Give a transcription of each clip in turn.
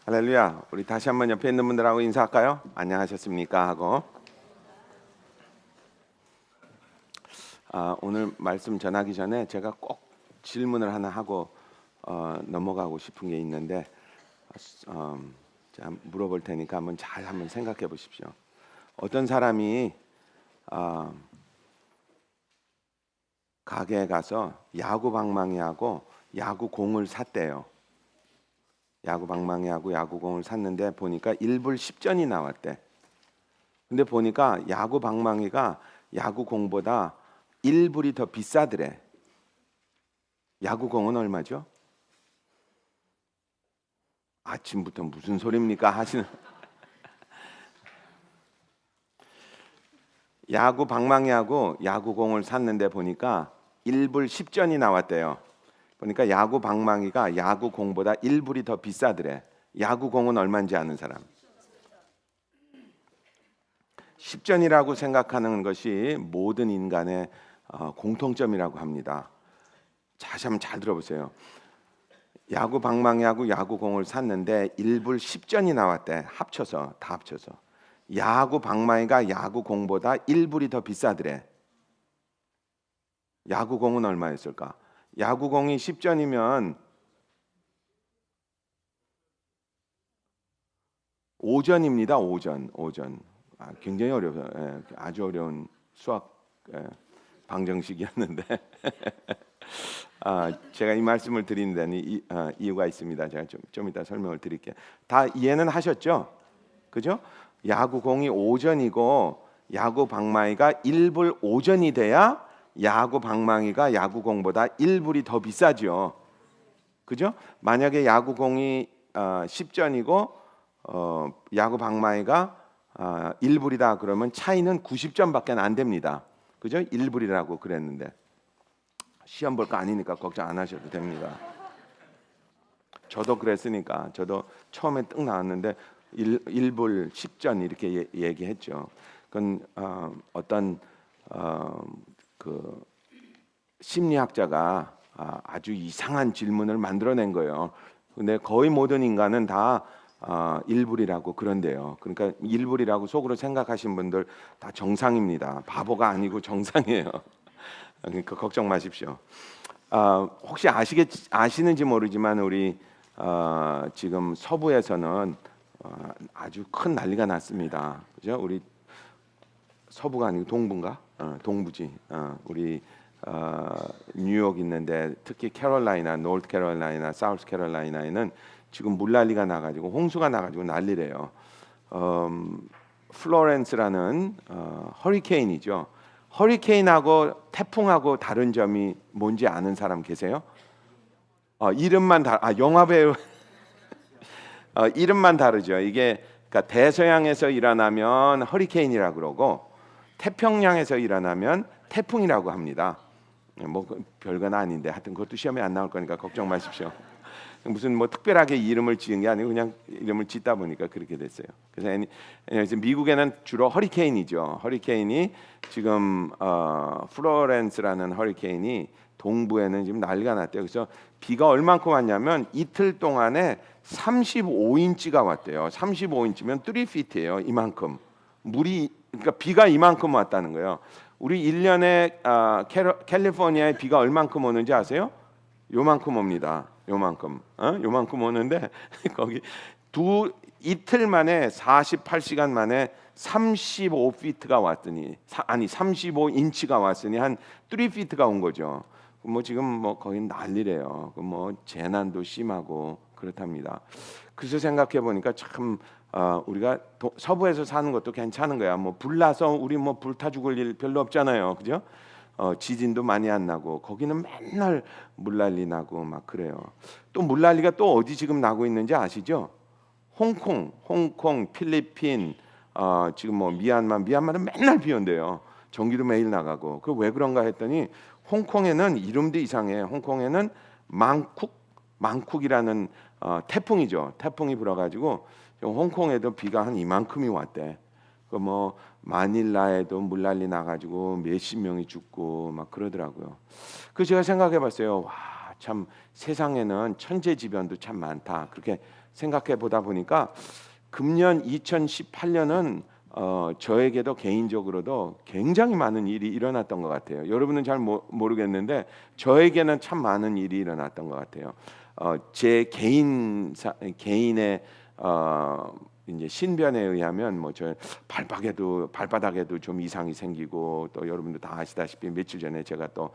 할렐루야. 우리 다시 한번 옆에 있는 분들하고 인사할까요? 안녕하셨습니까? 하고 오늘 말씀 전하기 전에 제가 꼭 질문을 하나 하고 넘어가고 싶은 게 있는데 제가 물어볼 테니까 한번 생각해 보십시오. 어떤 사람이 가게에 가서 야구 방망이하고 야구 공을 샀대요. 야구 방망이하고 야구공을 샀는데 보니까 1불 10전이 나왔대. 근데 보니까 야구 방망이가 야구공보다 1불이 더 비싸더래. 야구공은 얼마죠? 아침부터 무슨 소리입니까 하시는. 야구 방망이하고 야구공을 샀는데 보니까 1불 10전이 나왔대요. 보니까 야구 방망이가 야구공보다 1불이 더 비싸더래. 야구공은 얼마인지 아는 사람? 10전이라고 생각하는 것이 모든 인간의 공통점이라고 합니다. 다시 한번 잘 들어보세요. 야구 방망이하고 야구공을 샀는데 1불 10전이 나왔대. 다 합쳐서. 야구 방망이가 야구공보다 1불이 더 비싸더래. 야구공은 얼마였을까? 야구공이 10전이면 5전입니다. 5전. 굉장히 어려워요. 아주 어려운 수학 방정식이었는데 제가 이 말씀을 드린 데는 이유가 있습니다. 제가 좀 이따 설명을 드릴게요. 다 이해는 하셨죠? 그죠? 야구공이 5전이고 야구 방망이가 1불 5전이 돼야 야구 방망이가 야구공보다 1불이 더 비싸죠. 그죠? 만약에 야구공이 10전이고 야구 방망이가 1불이다 그러면 차이는 90전밖에 안 됩니다. 그죠? 1불이라고 그랬는데 시험 볼 거 아니니까 걱정 안 하셔도 됩니다. 저도 그랬으니까 저도 처음에 뜩 나왔는데 1불 10전 이렇게 얘기했죠. 그건 어떤 그 심리학자가 아주 이상한 질문을 만들어낸 거예요. 근데 거의 모든 인간은 다 1불이라고 그런데요. 그러니까 1불이라고 속으로 생각하신 분들 다 정상입니다. 바보가 아니고 정상이에요. 그러니까 걱정 마십시오. 혹시 아시는지 모르지만 우리 지금 서부에서는 아주 큰 난리가 났습니다. 그죠? 우리 서부가 아니고 동부인가? 동부지. 우리 뉴욕 있는데 특히 캐롤라이나, 노스 캐롤라이나, 사우스 캐롤라이나에는 지금 물난리가 나가지고 홍수가 나가지고 난리래요. 플로렌스라는 허리케인이죠. 허리케인하고 태풍하고 다른 점이 뭔지 아는 사람 계세요? 이름만 영화 배우 이름만 다르죠. 이게 그러니까 대서양에서 일어나면 허리케인이라고 그러고 태평양에서 일어나면 태풍이라고 합니다. 뭐 별건 아닌데 하여튼 그것도 시험에 안 나올 거니까 걱정 마십시오. 무슨 뭐 특별하게 이름을 지은 게 아니고 그냥 이름을 짓다 보니까 그렇게 됐어요. 그래서 미국에는 주로 허리케인이죠. 허리케인이 지금 플로렌스라는 허리케인이 동부에는 지금 난리가 났대요. 그래서 비가 얼만큼 왔냐면 이틀 동안에 35인치가 왔대요. 35인치면 3feet예요. 이만큼 물이 그러니까 비가 이만큼 왔다는 거예요. 우리 1년에 캘리포니아에 비가 얼만큼 오는지 아세요? 요만큼 옵니다. 요만큼 오는데 거기 이틀 만에 48시간 만에 35피트가 왔더니 35인치가 왔으니 한 3피트가 온 거죠. 뭐 지금 뭐 거기 난리래요. 뭐 재난도 심하고 그렇답니다. 그래서 생각해 보니까 참 우리가 서부에서 사는 것도 괜찮은 거야. 뭐 불나서 우리 뭐 불타 죽을 일 별로 없잖아요. 그죠? 지진도 많이 안 나고 거기는 맨날 물난리 나고 막 그래요. 또 물난리가 또 어디 지금 나고 있는지 아시죠? 홍콩, 필리핀, 지금 뭐 미얀마는 맨날 비 온대요. 전기도 매일 나가고. 그 왜 그런가 했더니 홍콩에는 이름도 이상해. 홍콩에는 망쿡이라는 태풍이죠. 태풍이 불어가지고 홍콩에도 비가 한 이만큼이 왔대. 그 뭐 마닐라에도 물난리 나가지고 몇십 명이 죽고 막 그러더라고요. 그 제가 생각해봤어요. 와, 참 세상에는 천재지변도 참 많다. 그렇게 생각해 보다 보니까 금년 2018년은 저에게도 개인적으로도 굉장히 많은 일이 일어났던 것 같아요. 여러분은 잘 모르겠는데 저에게는 참 많은 일이 일어났던 것 같아요. 제 개인의 이제 신변에 의하면 뭐 저 발바닥에도 좀 이상이 생기고, 또 여러분들 다 아시다시피 며칠 전에 제가 또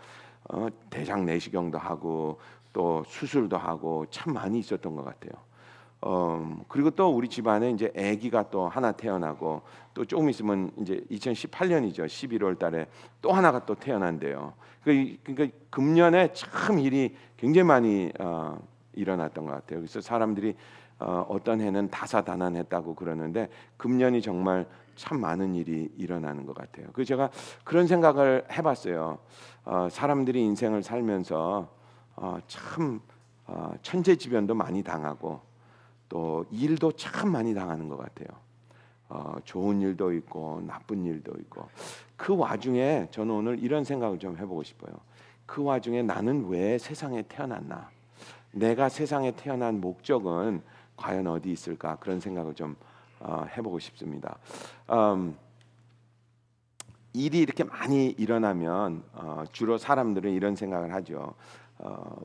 대장 내시경도 하고 또 수술도 하고 참 많이 있었던 것 같아요. 그리고 또 우리 집안에 이제 아기가 또 하나 태어나고, 또 조금 있으면 이제 2018년이죠. 11월 달에 또 하나가 또 태어난대요. 그러니까 금년에 참 일이 굉장히 많이 일어났던 것 같아요. 그래서 사람들이 어떤 해는 다사다난했다고 그러는데 금년이 정말 참 많은 일이 일어나는 것 같아요. 그래서 제가 그런 생각을 해봤어요. 사람들이 인생을 살면서 참 천재지변도 많이 당하고 또 일도 참 많이 당하는 것 같아요. 좋은 일도 있고 나쁜 일도 있고, 그 와중에 저는 오늘 이런 생각을 좀 해보고 싶어요. 그 와중에 나는 왜 세상에 태어났나? 내가 세상에 태어난 목적은 과연 어디 있을까? 그런 생각을 좀 해보고 싶습니다. 일이 이렇게 많이 일어나면 주로 사람들은 이런 생각을 하죠.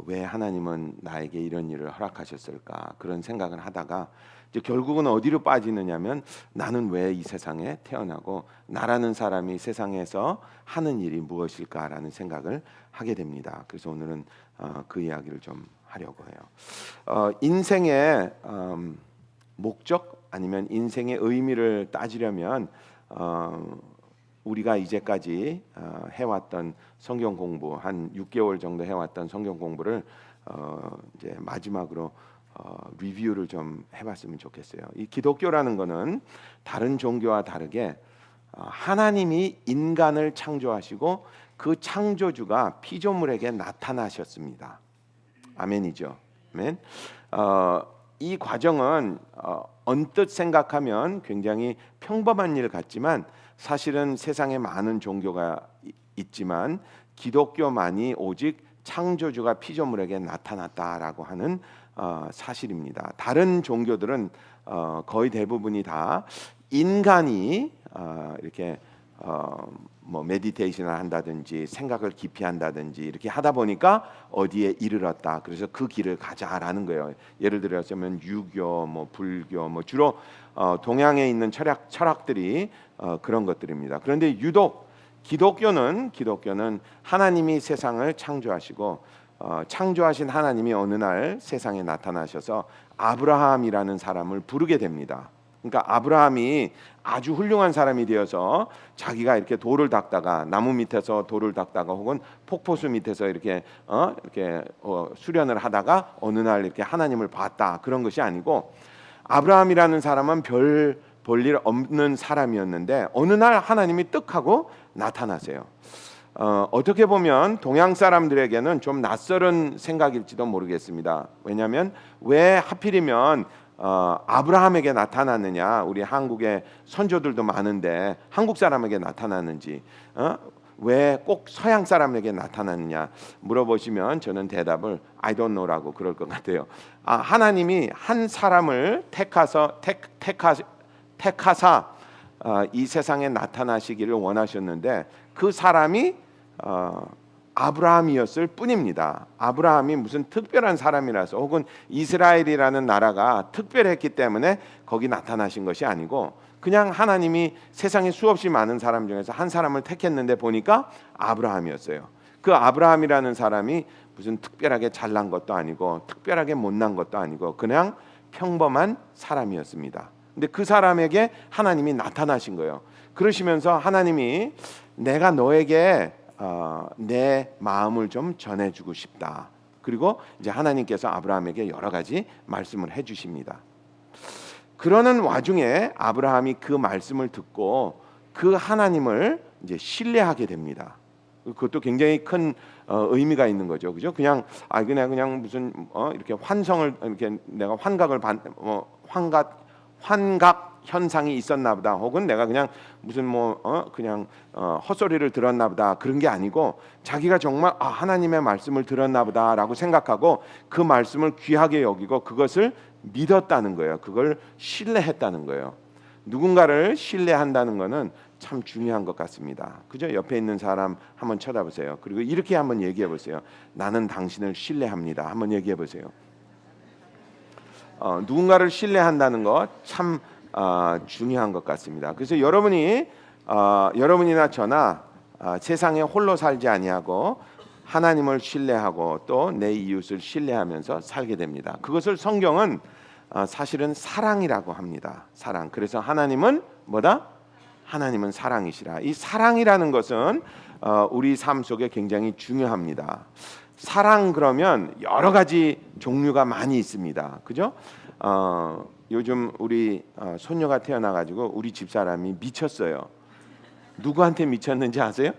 왜 하나님은 나에게 이런 일을 허락하셨을까? 그런 생각을 하다가 이제 결국은 어디로 빠지느냐면, 나는 왜 이 세상에 태어나고 나라는 사람이 세상에서 하는 일이 무엇일까라는 생각을 하게 됩니다. 그래서 오늘은 그 이야기를 좀 하려고 해요. 인생의 목적 아니면 인생의 의미를 따지려면 우리가 이제까지 해왔던 성경 공부, 한 6개월 정도 해왔던 성경 공부를 이제 마지막으로 리뷰를 좀 해봤으면 좋겠어요. 이 기독교라는 거는 다른 종교와 다르게 하나님이 인간을 창조하시고 그 창조주가 피조물에게 나타나셨습니다. 아멘이죠. 아멘. 이 과정은 언뜻 생각하면 굉장히 평범한 일 같지만, 사실은 세상에 많은 종교가 있지만 기독교만이 오직 창조주가 피조물에게 나타났다라고 하는 사실입니다. 다른 종교들은 거의 대부분이 다 인간이 이렇게 뭐 메디테이션을 한다든지 생각을 깊이 한다든지 이렇게 하다 보니까 어디에 이르렀다. 그래서 그 길을 가자라는 거예요. 예를 들어서면 유교, 뭐 불교, 뭐 주로 동양에 있는 철학들이 그런 것들입니다. 그런데 유독 기독교는 하나님이 세상을 창조하시고 창조하신 하나님이 어느 날 세상에 나타나셔서 아브라함이라는 사람을 부르게 됩니다. 그러니까 아브라함이 아주 훌륭한 사람이 되어서 자기가 이렇게 돌을 닦다가, 나무 밑에서 돌을 닦다가 혹은 폭포수 밑에서 이렇게 수련을 하다가 어느 날 이렇게 하나님을 봤다, 그런 것이 아니고, 아브라함이라는 사람은 별 볼일 없는 사람이었는데 어느 날 하나님이 떡 하고 나타나세요. 어떻게 보면 동양 사람들에게는 좀 낯설은 생각일지도 모르겠습니다. 왜냐하면 왜 하필이면 아브라함에게 나타났느냐? 우리 한국의 선조들도 많은데 한국 사람에게 나타났는지, 왜 꼭 서양 사람에게 나타났느냐 물어보시면 저는 대답을 I don't know라고 그럴 것 같아요. 하나님이 한 사람을 택하사 이 세상에 나타나시기를 원하셨는데 그 사람이 아브라함이었을 뿐입니다. 아브라함이 무슨 특별한 사람이라서 혹은 이스라엘이라는 나라가 특별했기 때문에 거기 나타나신 것이 아니고, 그냥 하나님이 세상에 수없이 많은 사람 중에서 한 사람을 택했는데 보니까 아브라함이었어요. 그 아브라함이라는 사람이 무슨 특별하게 잘난 것도 아니고 특별하게 못난 것도 아니고 그냥 평범한 사람이었습니다. 근데 그 사람에게 하나님이 나타나신 거예요. 그러시면서 하나님이 내가 너에게 내 마음을 좀 전해주고 싶다. 그리고 이제 하나님께서 아브라함에게 여러 가지 말씀을 해주십니다. 그러는 와중에 아브라함이 그 말씀을 듣고 그 하나님을 이제 신뢰하게 됩니다. 그것도 굉장히 큰 의미가 있는 거죠, 그죠? 그냥 무슨 이렇게 환성을 이렇게 내가 환각 현상이 있었나 보다, 혹은 내가 그냥 무슨 그냥 헛소리를 들었나 보다, 그런 게 아니고 자기가 정말 하나님의 말씀을 들었나 보다라고 생각하고 그 말씀을 귀하게 여기고 그것을 믿었다는 거예요. 그걸 신뢰했다는 거예요. 누군가를 신뢰한다는 거는 참 중요한 것 같습니다. 그죠? 옆에 있는 사람 한번 쳐다보세요. 그리고 이렇게 한번 얘기해 보세요. 나는 당신을 신뢰합니다. 한번 얘기해 보세요. 누군가를 신뢰한다는 거 참 중요한 것 같습니다. 그래서 여러분이나 저나 세상에 홀로 살지 아니하고 하나님을 신뢰하고 또 내 이웃을 신뢰하면서 살게 됩니다. 그것을 성경은 사실은 사랑이라고 합니다. 사랑. 그래서 하나님은 뭐다? 하나님은 사랑이시라. 이 사랑이라는 것은 우리 삶 속에 굉장히 중요합니다. 사랑 그러면 여러 가지 종류가 많이 있습니다. 그죠? 요즘 우리 손녀가 태어나가지고 우리 집사람이 미쳤어요. 누구한테 미쳤는지 아세요?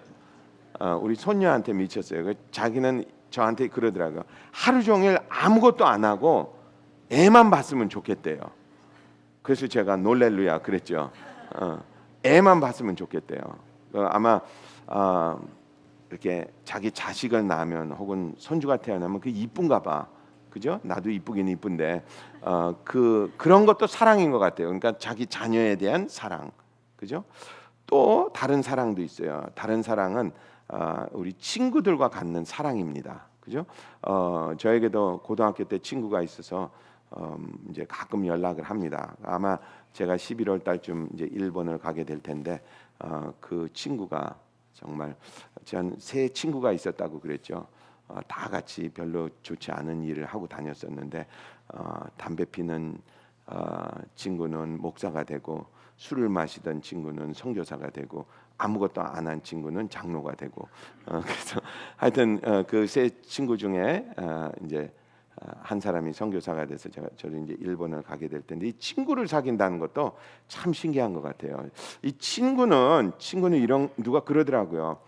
우리 손녀한테 미쳤어요. 자기는 저한테 그러더라고요. 하루 종일 아무것도 안 하고 애만 봤으면 좋겠대요. 그래서 제가 놀랄루야 그랬죠. 애만 봤으면 좋겠대요. 아마 이렇게 자기 자식을 낳으면 혹은 손주가 태어나면 그 이쁜가 봐. 그죠? 나도 이쁘긴 이쁜데 그런 것도 사랑인 것 같아요. 그러니까 자기 자녀에 대한 사랑. 그죠? 또 다른 사랑도 있어요. 다른 사랑은 우리 친구들과 갖는 사랑입니다. 그죠? 저에게도 고등학교 때 친구가 있어서 이제 가끔 연락을 합니다. 아마 제가 11월 달쯤 이제 일본을 가게 될 텐데 그 친구가 정말 전 세 친구가 있었다고 그랬죠. 다 같이 별로 좋지 않은 일을 하고 다녔었는데 담배 피는 친구는 목사가 되고 술을 마시던 친구는 선교사가 되고 아무것도 안 한 친구는 장로가 되고 그래서 하여튼 그 세 친구 중에 이제 한 사람이 선교사가 돼서 저를 이제 일본을 가게 될 텐데 이 친구를 사귄다는 것도 참 신기한 것 같아요. 이 친구는 이런 누가 그러더라고요.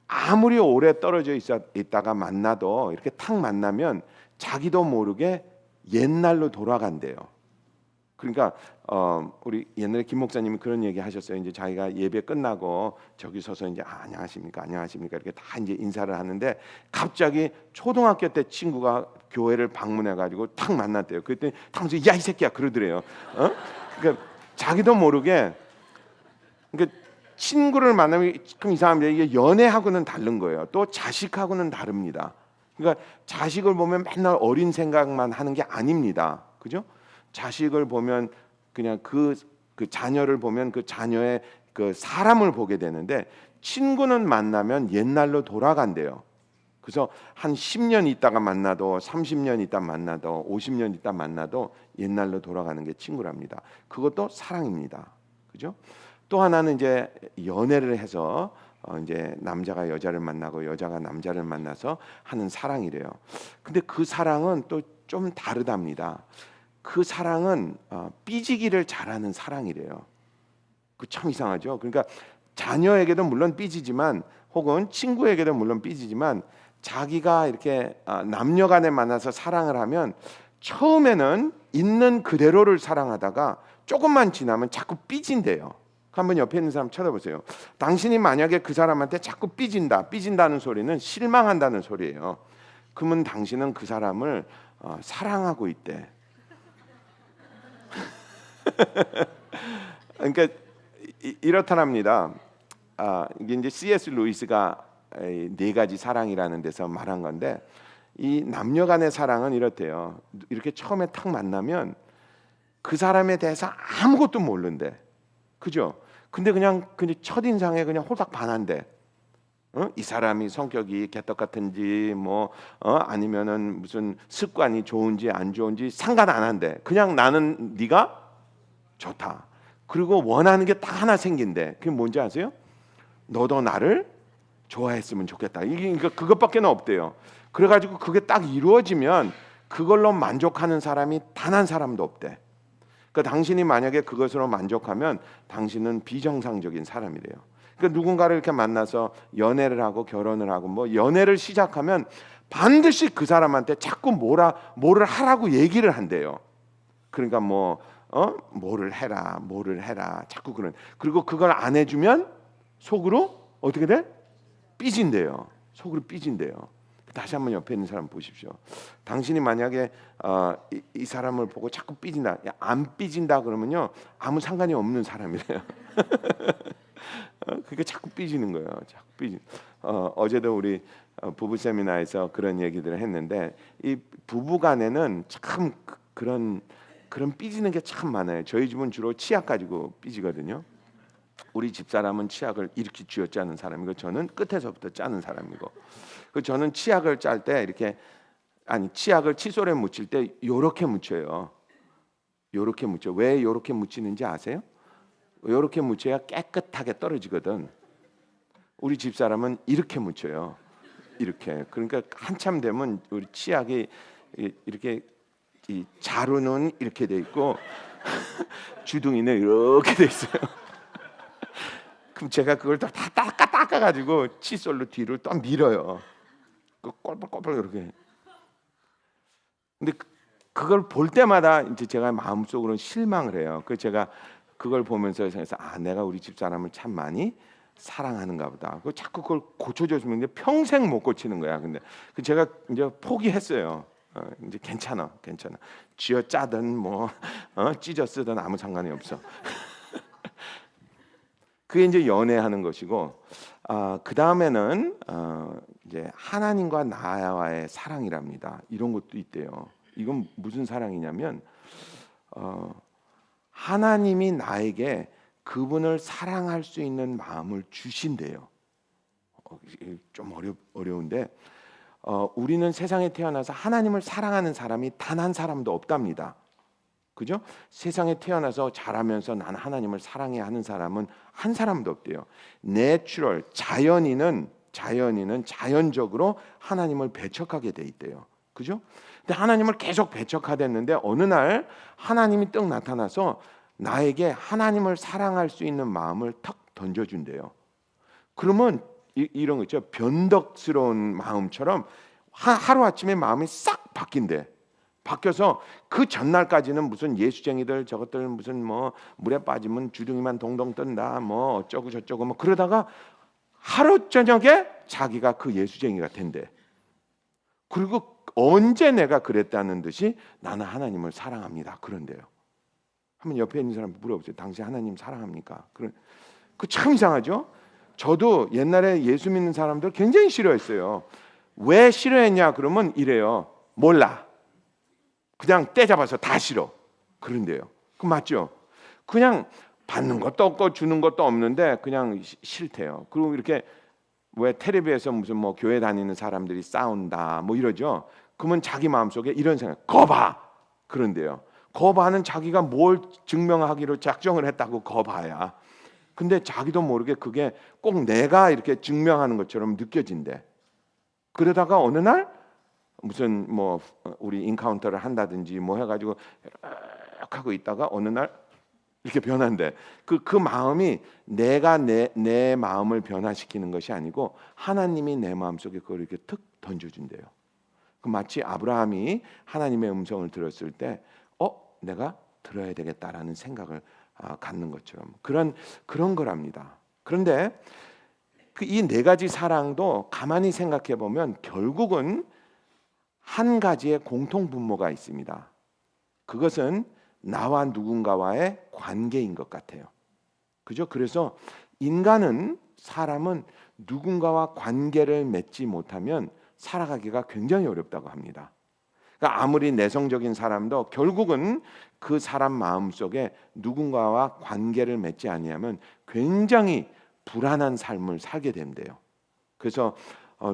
아무리 오래 떨어져 있다가 만나도 이렇게 탁 만나면 자기도 모르게 옛날로 돌아간대요. 그러니까 우리 옛날에 김 목사님이 그런 얘기 하셨어요. 이제 자기가 예배 끝나고 저기 서서 이제 안녕하십니까 이렇게 다 이제 인사를 하는데 갑자기 초등학교 때 친구가 교회를 방문해 가지고 탁 만났대요. 그랬더니 탁 야 이 새끼야 그러더래요. 그러니까 자기도 모르게 그러니까 친구를 만나면 좀 이상합니다. 이게 연애하고는 다른 거예요. 또 자식하고는 다릅니다. 그러니까 자식을 보면 맨날 어린 생각만 하는 게 아닙니다. 그죠? 자식을 보면 그냥 그 자녀를 보면 그 자녀의 그 사람을 보게 되는데 친구는 만나면 옛날로 돌아간대요. 그래서 한 10년 있다가 만나도 30년 있다 만나도 50년 있다 만나도 옛날로 돌아가는 게 친구랍니다. 그것도 사랑입니다. 그죠? 또 하나는 이제 연애를 해서 이제 남자가 여자를 만나고 여자가 남자를 만나서 하는 사랑이래요. 근데 그 사랑은 또 좀 다르답니다. 그 사랑은 삐지기를 잘하는 사랑이래요. 그 참 이상하죠. 그러니까 자녀에게도 물론 삐지지만 혹은 친구에게도 물론 삐지지만 자기가 이렇게 남녀간에 만나서 사랑을 하면 처음에는 있는 그대로를 사랑하다가 조금만 지나면 자꾸 삐진대요. 한번 옆에 있는 사람 쳐다보세요. 당신이 만약에 그 사람한테 자꾸 삐진다는 소리는 실망한다는 소리예요. 그러면 당신은 그 사람을 사랑하고 있대. 그러니까 이렇다랍니다. 이게 이제 C.S. 루이스가 네 가지 사랑이라는 데서 말한 건데 이 남녀간의 사랑은 이렇대요. 이렇게 처음에 탁 만나면 그 사람에 대해서 아무것도 모른대. 그죠? 근데 그냥 첫인상에 그냥 홀딱 반한대. 이 사람이 성격이 개떡 같은지 아니면은 무슨 습관이 좋은지 안 좋은지 상관 안 한대. 그냥 나는 네가 좋다. 그리고 원하는 게 딱 하나 생긴대. 그게 뭔지 아세요? 너도 나를 좋아했으면 좋겠다. 이게 그것밖에 없대요. 그래가지고 그게 딱 이루어지면 그걸로 만족하는 사람이 단 한 사람도 없대. 그러니까 당신이 만약에 그것으로 만족하면 당신은 비정상적인 사람이래요. 그러니까 누군가를 이렇게 만나서 연애를 하고 결혼을 하고 연애를 시작하면 반드시 그 사람한테 자꾸 뭐를 하라고 얘기를 한대요. 그러니까 뭐를 해라 자꾸 그런. 그리고 그걸 안 해주면 속으로 어떻게 돼? 삐진대요. 속으로 삐진대요. 다시 한번 옆에 있는 사람 보십시오. 당신이 만약에 이 사람을 보고 자꾸 삐진다, 야, 안 삐진다 그러면요 아무 상관이 없는 사람이래요. 그게 자꾸 삐지는 거예요. 자꾸 삐지. 어제도 우리 부부 세미나에서 그런 얘기들을 했는데 이 부부간에는 참 그런 삐지는 게 참 많아요. 저희 집은 주로 치약 가지고 삐지거든요. 우리 집사람은 치약을 이렇게 쥐어짜는 사람이고 저는 끝에서부터 짜는 사람이고. 그 저는 치약을 짤 때 이렇게 치약을 칫솔에 묻힐 때 요렇게 묻혀요. 요렇게 묻혀. 왜 요렇게 묻히는지 아세요? 요렇게 묻혀야 깨끗하게 떨어지거든. 우리 집사람은 이렇게 묻혀요. 이렇게. 그러니까 한참 되면 우리 치약이 이렇게 이 자루는 이렇게 돼 있고 주둥이는 이렇게 돼 있어요. 그럼 제가 그걸 다 닦아가지고 칫솔로 뒤를 또 밀어요. 꼬불꼬불 이렇게. 근데 그걸 볼 때마다 이제 제가 마음속으로 실망을 해요. 그 제가 그걸 보면서 생각해서 내가 우리 집사람을 참 많이 사랑하는가 보다. 그 자꾸 그걸 고쳐줬으면 이제 평생 못 고치는 거야. 근데 제가 이제 포기했어요. 이제 괜찮아. 쥐어 짜든 뭐 찢어 쓰든 아무 상관이 없어. 그게 이제 연애하는 것이고, 그 다음에는 이제 하나님과 나와의 사랑이랍니다. 이런 것도 있대요. 이건 무슨 사랑이냐면 하나님이 나에게 그분을 사랑할 수 있는 마음을 주신대요. 좀 어려운데 우리는 세상에 태어나서 하나님을 사랑하는 사람이 단 한 사람도 없답니다. 그죠? 세상에 태어나서 자라면서 난 하나님을 사랑해 하는 사람은 한 사람도 없대요. 내추럴 자연인은 자연적으로 하나님을 배척하게 돼 있대요. 그죠? 근데 하나님을 계속 배척하댔는데 어느 날 하나님이 떡 나타나서 나에게 하나님을 사랑할 수 있는 마음을 턱 던져준대요. 그러면 이런 거 있죠. 변덕스러운 마음처럼 하루아침에 마음이 싹 바뀐대. 바뀌어서 그 전날까지는 무슨 예수쟁이들 저것들 무슨 뭐 물에 빠지면 주둥이만 동동 뜬다 뭐 어쩌고 저쩌고 뭐 그러다가 하루 저녁에 자기가 그 예수쟁이가 된대. 그리고 언제 내가 그랬다는 듯이 나는 하나님을 사랑합니다. 그런데요. 한번 옆에 있는 사람 물어보세요. 당신 하나님 사랑합니까? 그 참 이상하죠. 저도 옛날에 예수 믿는 사람들 굉장히 싫어했어요. 왜 싫어했냐 그러면 이래요. 몰라. 그냥 때 잡아서 다 싫어. 그런데요. 그 맞죠? 그냥 받는 것도 없고 주는 것도 없는데 그냥 싫대요. 그리고 이렇게 왜 텔레비에서 무슨 뭐 교회 다니는 사람들이 싸운다 뭐 이러죠. 그러면 자기 마음속에 이런 생각, 거봐. 그런데요. 거봐는 자기가 뭘 증명하기로 작정을 했다고 거봐야. 근데 자기도 모르게 그게 꼭 내가 이렇게 증명하는 것처럼 느껴진대. 그러다가 어느 날 무슨 뭐 우리 인카운터를 한다든지 뭐 해가지고 이렇게 하고 있다가 어느 날 이렇게 변한대. 그 마음이 내가 내 마음을 변화시키는 것이 아니고 하나님이 내 마음속에 그걸 이렇게 툭 던져준대요. 그 마치 아브라함이 하나님의 음성을 들었을 때 내가 들어야 되겠다라는 생각을 갖는 것처럼 그런 거랍니다. 그런데 이 네 가지 사랑도 가만히 생각해 보면 결국은 한 가지의 공통 분모가 있습니다. 그것은 나와 누군가와의 관계인 것 같아요. 그죠? 그래서 사람은 누군가와 관계를 맺지 못하면 살아가기가 굉장히 어렵다고 합니다. 그러니까 아무리 내성적인 사람도 결국은 그 사람 마음속에 누군가와 관계를 맺지 아니하면 굉장히 불안한 삶을 살게 된대요. 그래서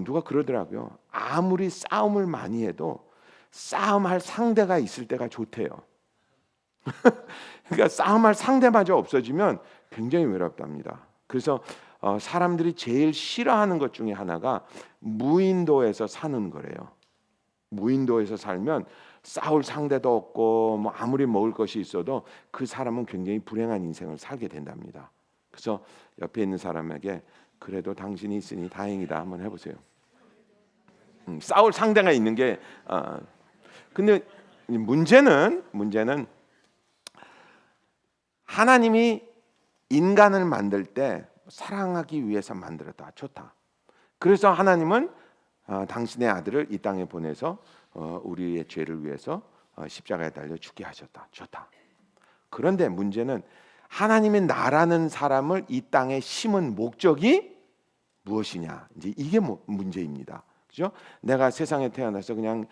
누가 그러더라고요. 아무리 싸움을 많이 해도 싸움할 상대가 있을 때가 좋대요. 그러니까 싸움할 상대마저 없어지면 굉장히 외롭답니다. 그래서 사람들이 제일 싫어하는 것 중에 하나가 무인도에서 사는 거래요. 무인도에서 살면 싸울 상대도 없고 뭐 아무리 먹을 것이 있어도 그 사람은 굉장히 불행한 인생을 살게 된답니다. 그래서 옆에 있는 사람에게 그래도 당신이 있으니 다행이다 한번 해보세요. 싸울 상대가 있는 게 근데 문제는 하나님이 인간을 만들 때 사랑하기 위해서 만들었다. 좋다. 그래서 하나님은 당신의 아들을 이 땅에 보내서 우리의 죄를 위해서 십자가에 달려 죽게 하셨다. 좋다. 그런데 문제는 하나님의 나라는 사람을 이 땅에 심은 목적이 무엇이냐? 이제 이게 문제입니다. 그죠? 내가 세상에 태어나서 그냥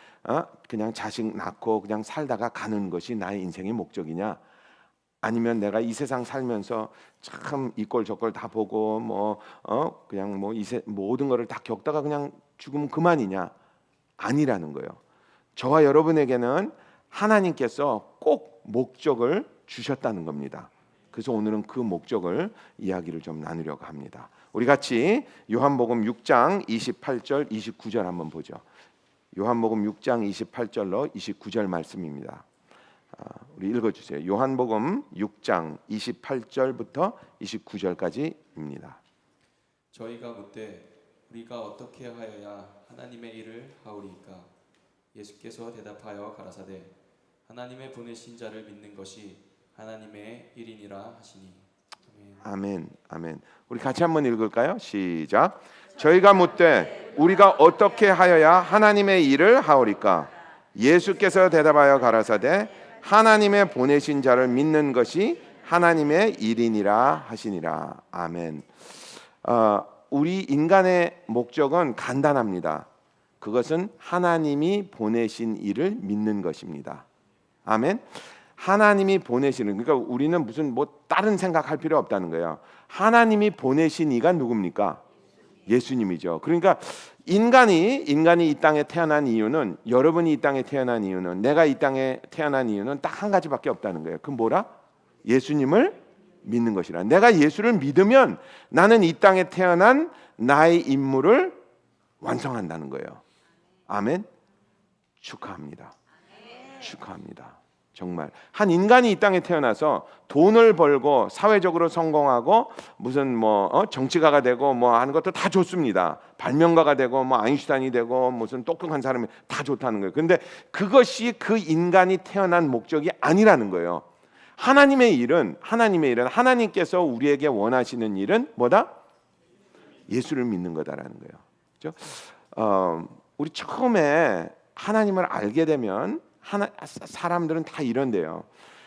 자식 낳고 그냥 살다가 가는 것이 나의 인생의 목적이냐? 아니면 내가 이 세상 살면서 참 이꼴 저꼴 다 보고 그냥 모든 거를 다 겪다가 그냥 죽으면 그만이냐? 아니라는 거예요. 저와 여러분에게는 하나님께서 꼭 목적을 주셨다는 겁니다. 그래서 오늘은 그 목적을 이야기를 좀 나누려고 합니다. 우리 같이 요한복음 6장 28절 29절 한번 보죠. 요한복음 6장 28절로 29절 말씀입니다. 우리 읽어주세요. 요한복음 6장 28절부터 29절까지입니다. 저희가 묻되 우리가 어떻게 하여야 하나님의 일을 하오리까? 예수께서 대답하여 가라사대 하나님의 보내신 자를 믿는 것이 하나님의 일이니라 하시니. 아멘. 아멘. 우리 같이 한번 읽을까요? 시작. 저희가 묻되 우리가 어떻게 하여야 하나님의 일을 하오리까? 예수께서 대답하여 가라사대 하나님의 보내신 자를 믿는 것이 하나님의 일이니라 하시니라. 아멘. 우리 인간의 목적은 간단합니다. 그것은 하나님이 보내신 일을 믿는 것입니다. 아멘. 하나님이 보내시는, 그러니까 우리는 무슨 다른 생각할 필요 없다는 거예요. 하나님이 보내신 이가 누굽니까? 예수님이죠. 그러니까 인간이 이 땅에 태어난 이유는, 여러분이 이 땅에 태어난 이유는, 내가 이 땅에 태어난 이유는 딱 한 가지밖에 없다는 거예요. 그건 뭐라? 예수님을 믿는 것이라. 내가 예수를 믿으면 나는 이 땅에 태어난 나의 임무를 완성한다는 거예요. 아멘. 축하합니다. 축하합니다. 정말 한 인간이 이 땅에 태어나서 돈을 벌고 사회적으로 성공하고 무슨 정치가가 되고 하는 것도 다 좋습니다. 발명가가 되고 아인슈타인이 되고 무슨 똑똑한 사람이 다 좋다는 거예요. 그런데 그것이 그 인간이 태어난 목적이 아니라는 거예요. 하나님의 일은 하나님께서 우리에게 원하시는 일은 뭐다? 예수를 믿는 거다라는 거예요. 그렇죠? 우리 처음에 하나님을 알게 되면 사람들은 다 이런데요.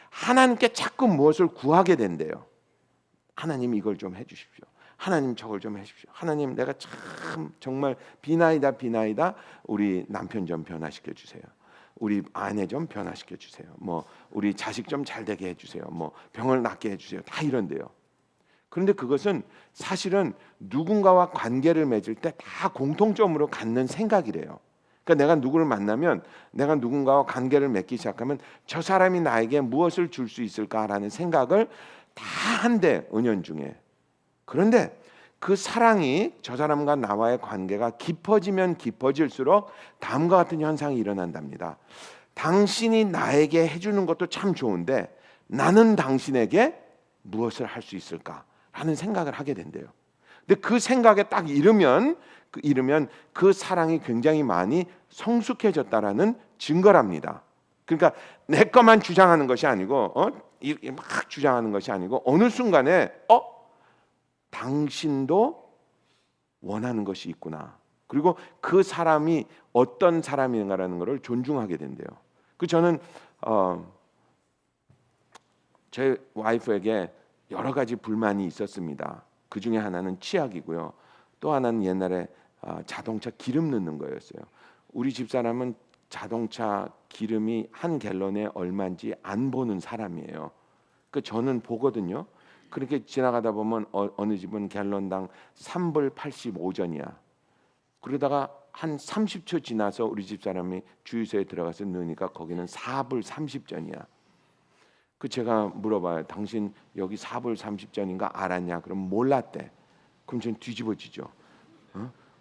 하나님께 자꾸 무엇을 구하게 된대요. 하나님 이걸 좀 해주십시오. 하나님 저걸 좀 해주십시오. 하나님 내가 참 정말 비나이다. 우리 남편 좀 변화시켜 주세요. 우리 아내 좀 변화시켜 주세요. 우리 자식 좀 잘 되게 해주세요. 병을 낫게 해주세요. 다 이런데요. 그런데 그것은 사실은 누군가와 관계를 맺을 때 다 공통점으로 갖는 생각이래요. 그러니까 내가 누구를 만나면, 내가 누군가와 관계를 맺기 시작하면 저 사람이 나에게 무엇을 줄 수 있을까라는 생각을 다 한대, 은연중에. 그런데 그 사랑이, 저 사람과 나와의 관계가 깊어지면 깊어질수록 다음과 같은 현상이 일어난답니다. 당신이 나에게 해주는 것도 참 좋은데 나는 당신에게 무엇을 할 수 있을까라는 생각을 하게 된대요. 근데 그 생각에 딱 이르면 그 사랑이 굉장히 많이 성숙해졌다라는 증거랍니다. 그러니까 내 것만 주장하는 것이 아니고 막 주장하는 것이 아니고 어느 순간에 당신도 원하는 것이 있구나. 그리고 그 사람이 어떤 사람인가라는 것을 존중하게 된대요. 저는 제 와이프에게 여러 가지 불만이 있었습니다. 그 중에 하나는 치약이고요. 또 하나는 옛날에 자동차 기름 넣는 거였어요. 우리 집사람은 자동차 기름이 한 갤런에 얼마인지 안 보는 사람이에요. 저는 보거든요. 그렇게 지나가다 보면 어느 집은 갤런당 3불 85전이야. 그러다가 한 30초 지나서 우리 집사람이 주유소에 들어가서 넣으니까 거기는 4불 30전이야. 제가 물어봐요. 당신 여기 4불 30전인가 알았냐? 그럼 몰랐대. 그럼 전 뒤집어지죠.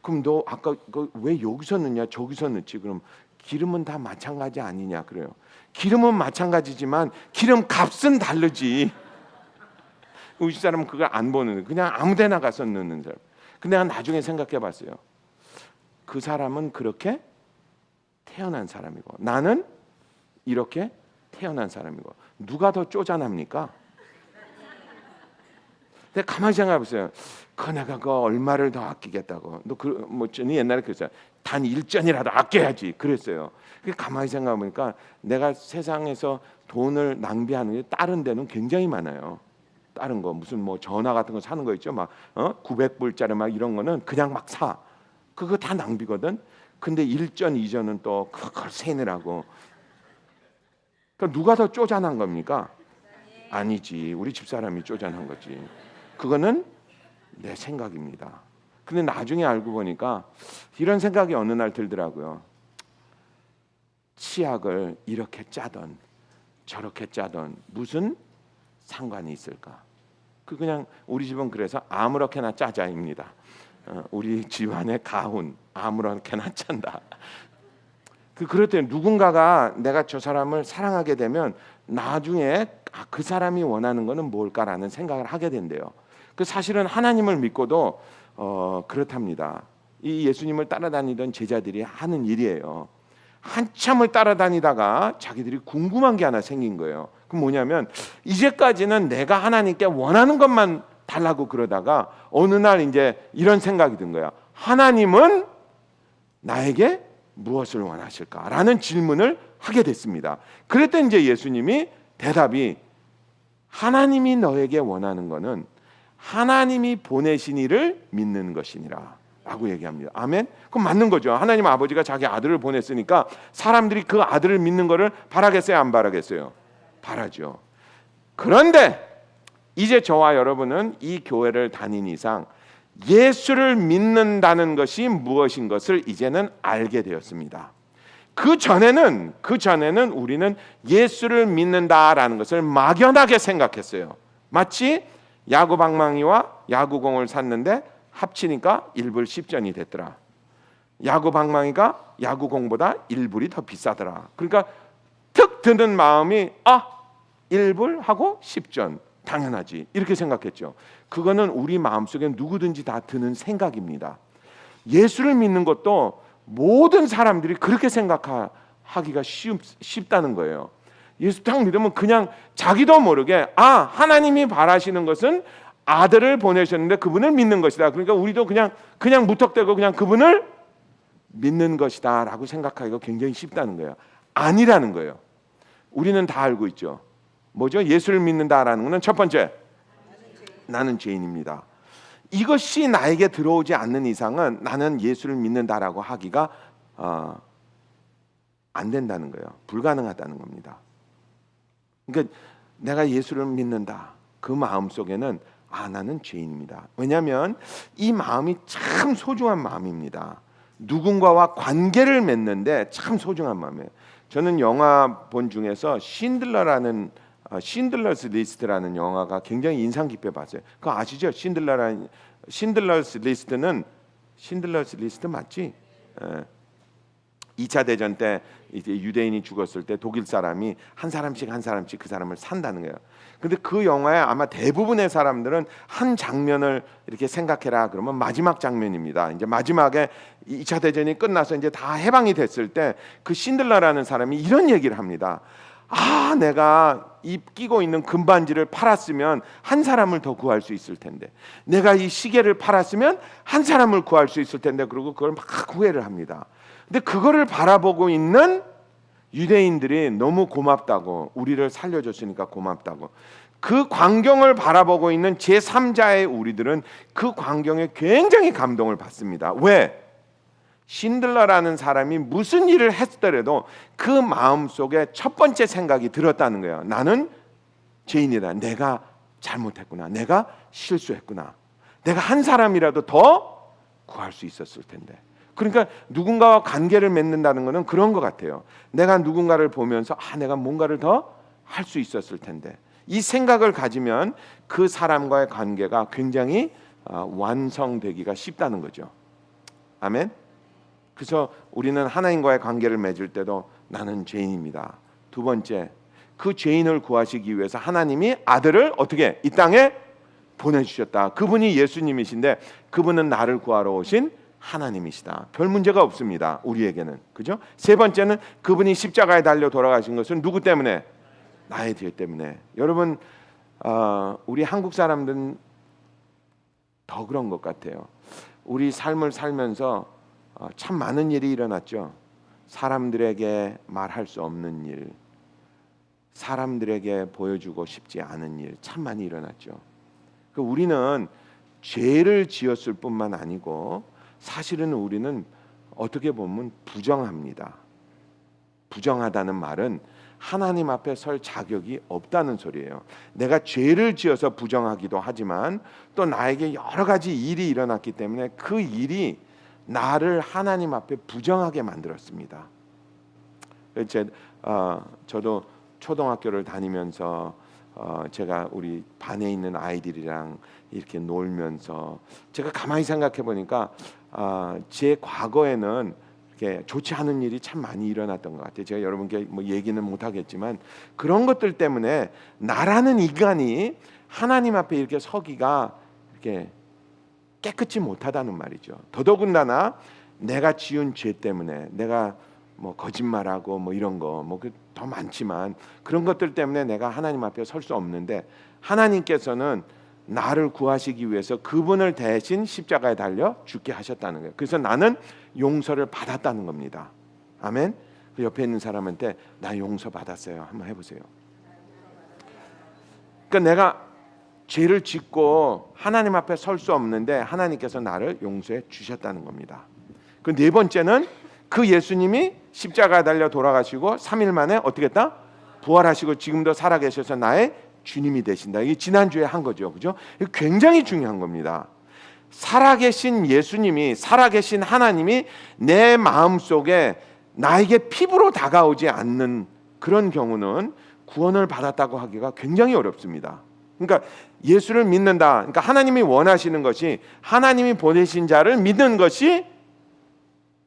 그럼 너 아까 왜 여기서 넣냐? 저기서 넣지? 그럼 기름은 다 마찬가지 아니냐? 그래요. 기름은 마찬가지지만 기름 값은 다르지. 우리 사람은 그걸 안 보는, 그냥 아무데나 가서 넣는 사람. 근데 내가 나중에 생각해봤어요. 그 사람은 그렇게 태어난 사람이고 나는 이렇게 태어난 사람이고 누가 더 쪼잔합니까? 근데 가만히 생각해 보세요. 내가 얼마를 더 아끼겠다고. 저는 옛날에 그랬어요. 단 1전이라도 아껴야지 그랬어요. 가만히 생각해 보니까 내가 세상에서 돈을 낭비하는 게 다른 데는 굉장히 많아요. 다른 거 무슨 전화 같은 거 사는 거 있죠. 막 900불짜리 막 이런 거는 그냥 막 사. 그거 다 낭비거든. 근데 1전, 2전은 또 그걸 세느라고. 그러니까 누가 더 쪼잔한 겁니까? 아니지. 우리 집사람이 쪼잔한 거지. 그거는 내 생각입니다. 근데 나중에 알고 보니까 이런 생각이 어느 날 들더라고요. 치약을 이렇게 짜던 저렇게 짜던 무슨 상관이 있을까? 그냥 우리 집은 그래서 아무렇게나 짜자입니다. 우리 집안의 가훈 아무렇게나 짠다. 그럴 때 누군가가 내가 저 사람을 사랑하게 되면 나중에 그 사람이 원하는 거는 뭘까라는 생각을 하게 된대요. 사실은 하나님을 믿고도 그렇답니다. 이 예수님을 따라다니던 제자들이 하는 일이에요. 한참을 따라다니다가 자기들이 궁금한 게 하나 생긴 거예요. 그 뭐냐면 이제까지는 내가 하나님께 원하는 것만 달라고 그러다가 어느 날 이제 이런 생각이 든 거야. 하나님은 나에게 무엇을 원하실까라는 질문을 하게 됐습니다. 그랬더니 이제 예수님이 대답이 하나님이 너에게 원하는 것은 하나님이 보내신 이를 믿는 것이니라 라고 얘기합니다. 아멘? 그럼 맞는 거죠. 하나님 아버지가 자기 아들을 보냈으니까 사람들이 그 아들을 믿는 것을 바라겠어요? 안 바라겠어요? 바라죠. 그런데 이제 저와 여러분은 이 교회를 다닌 이상 예수를 믿는다는 것이 무엇인 것을 이제는 알게 되었습니다. 그 전에는 우리는 예수를 믿는다라는 것을 막연하게 생각했어요. 마치 야구 방망이와 야구공을 샀는데 합치니까 1불 10전이 됐더라. 야구 방망이가 야구공보다 1불이 더 비싸더라. 그러니까 툭 드는 마음이 1불 하고 10전 당연하지 이렇게 생각했죠. 그거는 우리 마음속에 누구든지 다 드는 생각입니다. 예수를 믿는 것도 모든 사람들이 그렇게 생각하기가 쉽다는 거예요. 예수 딱 믿으면 그냥 자기도 모르게 하나님이 바라시는 것은 아들을 보내셨는데 그분을 믿는 것이다. 그러니까 우리도 그냥 무턱대고 그냥 그분을 믿는 것이다라고 생각하기가 굉장히 쉽다는 거예요. 아니라는 거예요. 우리는 다 알고 있죠. 뭐죠? 예수를 믿는다라는 것은 첫 번째, 나는 죄인입니다. 이것이 나에게 들어오지 않는 이상은 나는 예수를 믿는다라고 하기가 안 된다는 거예요. 불가능하다는 겁니다. 그러니까 내가 예수를 믿는다. 그 마음 속에는 나는 죄인입니다. 왜냐하면 이 마음이 참 소중한 마음입니다. 누군가와 관계를 맺는데 참 소중한 마음이에요. 저는 영화 본 중에서 신들러스 리스트라는 영화가 굉장히 인상 깊게 봤어요. 그거 아시죠? 신들러스 리스트 맞지? 2차 대전 때 이제 유대인이 죽었을 때 독일 사람이 한 사람씩 그 사람을 산다는 거예요. 근데 그 영화에 아마 대부분의 사람들은 한 장면을 이렇게 생각해라 그러면 마지막 장면입니다. 이제 마지막에 2차 대전이 끝나서 이제 다 해방이 됐을 때 그 신들러라는 사람이 이런 얘기를 합니다. 내가 이 끼고 있는 금반지를 팔았으면 한 사람을 더 구할 수 있을 텐데, 내가 이 시계를 팔았으면 한 사람을 구할 수 있을 텐데, 그러고 그걸 막 후회를 합니다. 근데 그거를 바라보고 있는 유대인들이 너무 고맙다고, 우리를 살려줬으니까 고맙다고, 그 광경을 바라보고 있는 제3자의 우리들은 그 광경에 굉장히 감동을 받습니다. 왜? 신들러라는 사람이 무슨 일을 했더라도 그 마음속에 첫 번째 생각이 들었다는 거예요. 나는 죄인이다. 내가 잘못했구나. 내가 실수했구나. 내가 한 사람이라도 더 구할 수 있었을 텐데. 그러니까 누군가와 관계를 맺는다는 것은 그런 것 같아요. 내가 누군가를 보면서 내가 뭔가를 더 할 수 있었을 텐데. 이 생각을 가지면 그 사람과의 관계가 굉장히 완성되기가 쉽다는 거죠. 아멘. 그래서 우리는 하나님과의 관계를 맺을 때도 나는 죄인입니다. 두 번째, 그 죄인을 구하시기 위해서 하나님이 아들을 어떻게 이 땅에 보내주셨다. 그분이 예수님이신데 그분은 나를 구하러 오신 하나님이시다. 별 문제가 없습니다. 우리에게는. 그죠? 세 번째는 그분이 십자가에 달려 돌아가신 것은 누구 때문에? 나의 죄 때문에. 여러분, 우리 한국 사람들은 더 그런 것 같아요. 우리 삶을 살면서 참 많은 일이 일어났죠. 사람들에게 말할 수 없는 일, 사람들에게 보여주고 싶지 않은 일 참 많이 일어났죠. 우리는 죄를 지었을 뿐만 아니고 사실은 우리는 어떻게 보면 부정합니다. 부정하다는 말은 하나님 앞에 설 자격이 없다는 소리예요. 내가 죄를 지어서 부정하기도 하지만 또 나에게 여러 가지 일이 일어났기 때문에 그 일이 나를 하나님 앞에 부정하게 만들었습니다. 저도 초등학교를 다니면서 제가 우리 반에 있는 아이들이랑 이렇게 놀면서 제가 가만히 생각해 보니까 제 과거에는 이렇게 좋지 않은 일이 참 많이 일어났던 것 같아요. 제가 여러분께 뭐 얘기는 못 하겠지만 그런 것들 때문에 나라는 인간이 하나님 앞에 이렇게 서기가 이렇게 깨끗이 못하다는 말이죠. 더더군다나 내가 지은 죄 때문에 내가 뭐 거짓말하고 뭐 이런 거 뭐 더 많지만 그런 것들 때문에 내가 하나님 앞에 설 수 없는데 하나님께서는 나를 구하시기 위해서 그분을 대신 십자가에 달려 죽게 하셨다는 거예요. 그래서 나는 용서를 받았다는 겁니다. 아멘. 그 옆에 있는 사람한테 나 용서 받았어요. 한번 해보세요. 그러니까 내가 죄를 짓고 하나님 앞에 설 수 없는데 하나님께서 나를 용서해 주셨다는 겁니다. 그 네 번째는 그 예수님이 십자가에 달려 돌아가시고 3일 만에 어떻게 했다? 부활하시고 지금도 살아계셔서 나의 주님이 되신다. 이게 지난주에 한 거죠. 그죠? 이거 굉장히 중요한 겁니다. 살아계신 예수님이, 살아계신 하나님이 내 마음속에 나에게 피부로 다가오지 않는 그런 경우는 구원을 받았다고 하기가 굉장히 어렵습니다. 그러니까 예수를 믿는다. 그러니까 하나님이 원하시는 것이, 하나님이 보내신 자를 믿는 것이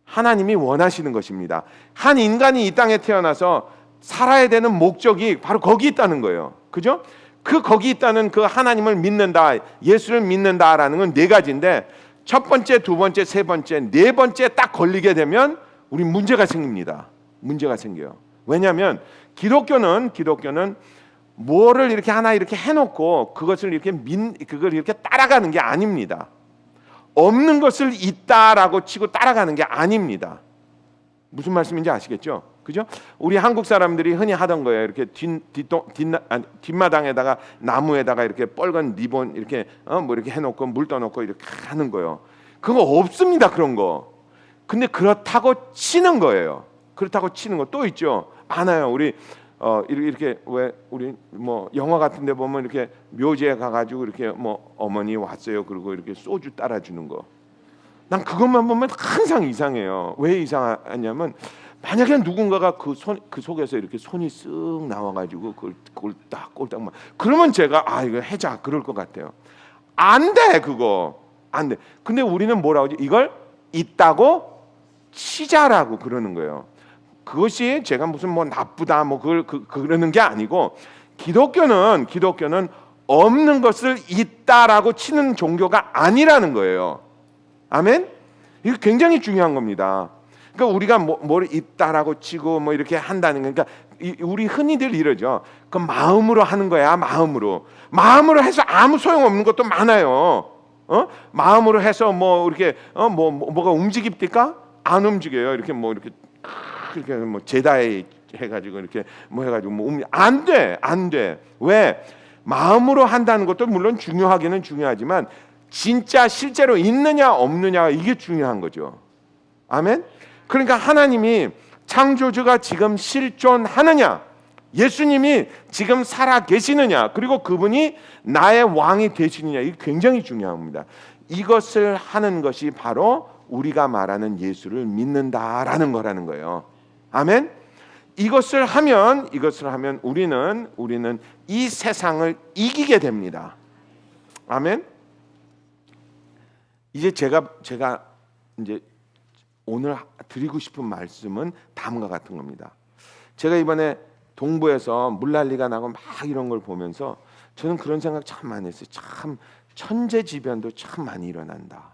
하나님이 원하시는 것입니다. 한 인간이 이 땅에 태어나서 살아야 되는 목적이 바로 거기 있다는 거예요. 그죠? 거기 있다는 그 하나님을 믿는다, 예수를 믿는다라는 건 네 가지인데 첫 번째, 두 번째, 세 번째, 네 번째 딱 걸리게 되면 우리 문제가 생깁니다. 문제가 생겨요. 왜냐하면 기독교는 뭐를 이렇게 하나 이렇게 해놓고 그것을 그걸 이렇게 따라가는 게 아닙니다. 없는 것을 있다라고 치고 따라가는 게 아닙니다. 무슨 말씀인지 아시겠죠? 그죠? 우리 한국 사람들이 흔히 하던 거예요. 이렇게 뒷마당에다가 나무에다가 이렇게 빨간 리본 이렇게 뭐 이렇게 해놓고 물 떠놓고 이렇게 하는 거예요. 그거 없습니다. 그런 거. 근데 그렇다고 치는 거예요. 그렇다고 치는 거 또 있죠. 많아요. 우리 이렇게 왜 우리 뭐 영화 같은데 보면 이렇게 묘지에 가가지고 이렇게 뭐 어머니 왔어요. 그리고 이렇게 소주 따라주는 거. 난 그것만 보면 항상 이상해요. 왜 이상하냐면 만약에 누군가가 그 속에서 이렇게 손이 쓱 나와가지고 그걸 딱 꼴딱 막 그러면 제가 이거 해자 그럴 것 같아요. 안 돼. 그거 안 돼. 근데 우리는 뭐라고 하지? 이걸 있다고 치자라고 그러는 거예요. 그것이 제가 무슨 뭐 나쁘다 뭐 그러는 게 아니고 기독교는 없는 것을 있다라고 치는 종교가 아니라는 거예요. 아멘? 이거 굉장히 중요한 겁니다. 그러니까 우리가 뭘 있다라고 치고 뭐 이렇게 한다는 거니까 우리 흔히들 이러죠. 그 마음으로 하는 거야. 마음으로 해서 아무 소용 없는 것도 많아요. 마음으로 해서 뭐 이렇게 뭐가 움직입니까? 안 움직여요. 이렇게 뭐 이렇게 뭐 제다에 해가지고 이렇게 뭐 해가지고 뭐 안 돼. 왜? 마음으로 한다는 것도 물론 중요하기는 중요하지만 진짜 실제로 있느냐 없느냐 이게 중요한 거죠. 아멘. 그러니까 하나님이 창조주가 지금 실존하느냐, 예수님이 지금 살아 계시느냐, 그리고 그분이 나의 왕이 되시느냐 이게 굉장히 중요합니다. 이것을 하는 것이 바로 우리가 말하는 예수를 믿는다라는 거라는 거예요. 아멘. 이것을 하면 우리는 이 세상을 이기게 됩니다. 아멘. 이제 제가 이제 오늘 드리고 싶은 말씀은 다음과 같은 겁니다. 제가 이번에 동부에서 물난리가 나고 막 이런 걸 보면서 저는 그런 생각 참 많이 했어요. 참 천재지변도 참 많이 일어난다.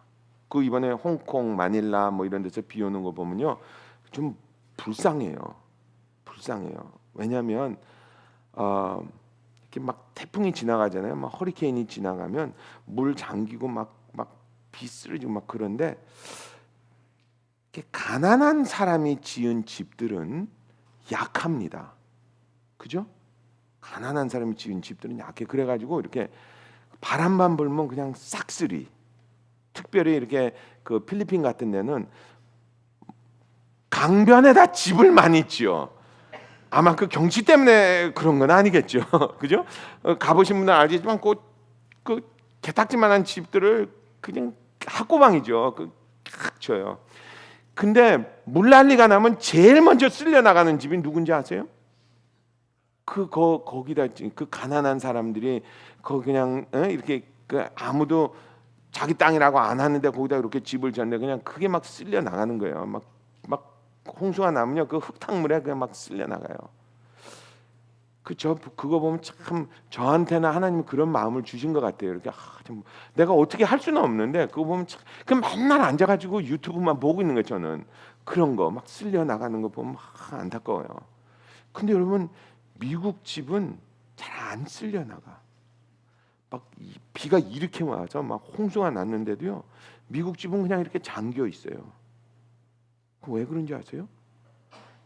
그 이번에 홍콩, 마닐라 뭐 이런 데서 비 오는 거 보면요, 좀 불쌍해요. 왜냐하면 이렇게 막 태풍이 지나가잖아요. 막 허리케인이 지나가면 물 잠기고 막 비쓰러지고 막 그런데 이렇게 가난한 사람이 지은 집들은 약합니다. 그죠? 가난한 사람이 지은 집들은 약해. 그래가지고 이렇게 바람만 불면 그냥 싹쓸이. 특별히 이렇게 그 필리핀 같은 데는 강변에다 집을 많이 지어. 아마 그 경치 때문에 그런 건 아니겠죠. 그죠? 가보신 분은 알겠지만 그 개딱지만한 집들을 그냥 학고방이죠. 탁 쳐요. 근데 물난리가 나면 제일 먼저 쓸려 나가는 집이 누군지 아세요? 거기다 그 가난한 사람들이 그냥 이렇게 아무도 자기 땅이라고 안 하는데 거기다 이렇게 집을 지었는데 그냥 그게 막 쓸려 나가는 거예요. 막 홍수가 나면요 그 흙탕물에 그냥 막 쓸려 나가요. 그거 보면 참 저한테는 하나님이 그런 마음을 주신 것 같아요. 이렇게 좀 내가 어떻게 할 수는 없는데 그거 보면 참 그 맨날 앉아가지고 유튜브만 보고 있는 거예요. 저는 그런 거 막 쓸려 나가는 거 보면 안타까워요. 근데 여러분 미국 집은 잘 안 쓸려 나가. 막 비가 이렇게 와서 막 홍수가 났는데도요. 미국 집은 그냥 이렇게 잠겨 있어요. 왜 그런지 아세요?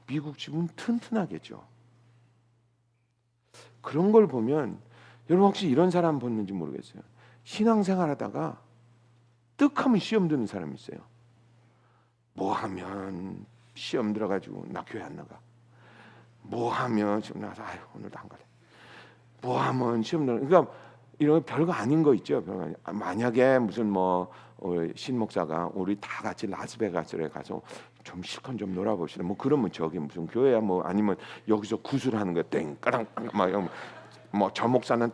미국 집은 튼튼하겠죠. 그런 걸 보면 여러분 혹시 이런 사람 보는지 모르겠어요. 신앙생활하다가 떡하면 시험 드는 사람이 있어요. 뭐 하면 시험 들어가지고 나 교회 안 나가. 뭐 하면 지금 나서 오늘도 안 가래. 뭐 하면 시험 들어. 그러니까 이런 별거 아닌 거 있죠. 별거 아니. 만약에 무슨 신 목사가 우리 다 같이 라스베가스에 가서 좀 실컷 좀 놀아봅시다. 뭐 그러면 저기 무슨 교회야 뭐 아니면 여기서 구슬하는 거 땡까당 막뭐저 목사는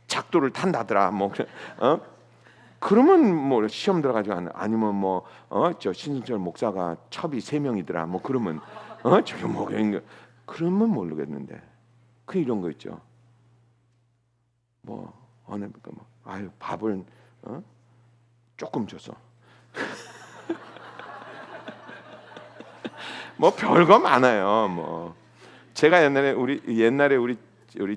작도를 탄다더라 뭐 그러면 뭐 시험 들어가지고 아니면 저 신승철 목사가 첩이 3명이더라 뭐 그러면 저기 뭐 그러면 모르겠는데 그 이런 거 있죠. 뭐 어느 밥을 조금 줬어. 뭐 별거 많아요. 뭐 제가 옛날에 우리